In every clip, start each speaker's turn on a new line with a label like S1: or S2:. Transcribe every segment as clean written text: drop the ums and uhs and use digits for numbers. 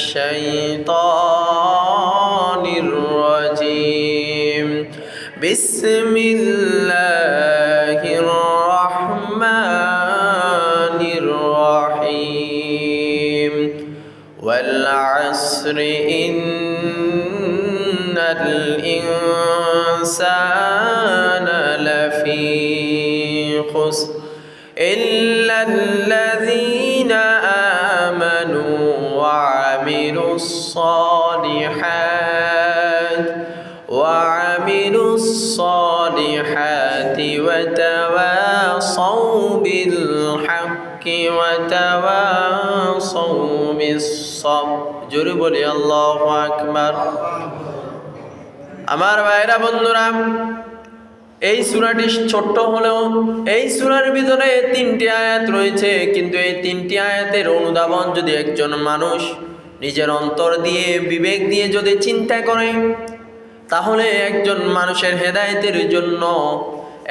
S1: الشيطان الرجيم بسم الله الرحمن الرحيم والعصر إن الإنسان لفي خسر إلا الذين آمنوا وعملوا الصالحات وتواصوا بالحق وتواصوا بالصبر জোরে বলি আল্লাহু আকবার। আমার ভাইরা বন্ধুরা, এই সূরাটি ছোট্ট হলেও এই সূরার ভিতরে 3টি আয়াত রয়েছে, কিন্তু এই 3টি আয়াতের অনুধাবন যদি একজন মানুষ নিজের অন্তর দিয়ে বিবেক দিয়ে যদি চিন্তা করে, তাহলে একজন মানুষের হেদায়েতের জন্য,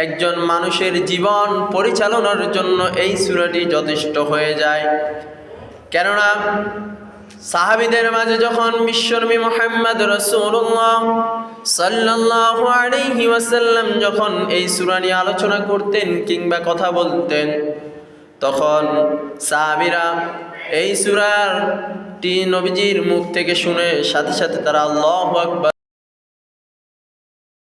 S1: একজন মানুষের জীবন পরিচালনার জন্য এই সূরাটি যথেষ্ট হয়ে যায়। কেননা সাহাবীদের মাঝে যখন বিশ্বনবী মুহাম্মদ রাসূলুল্লাহ সাল্লাল্লাহু আলাইহি ওয়াসাল্লাম যখন এই সূরা নিয়ে আলোচনা করতেন কিংবা কথা বলতেন, তখন সাহাবীরা এই সূরাটি নবীজির মুখ থেকে শুনে সাথে সাথে তারা আল্লাহু আকবার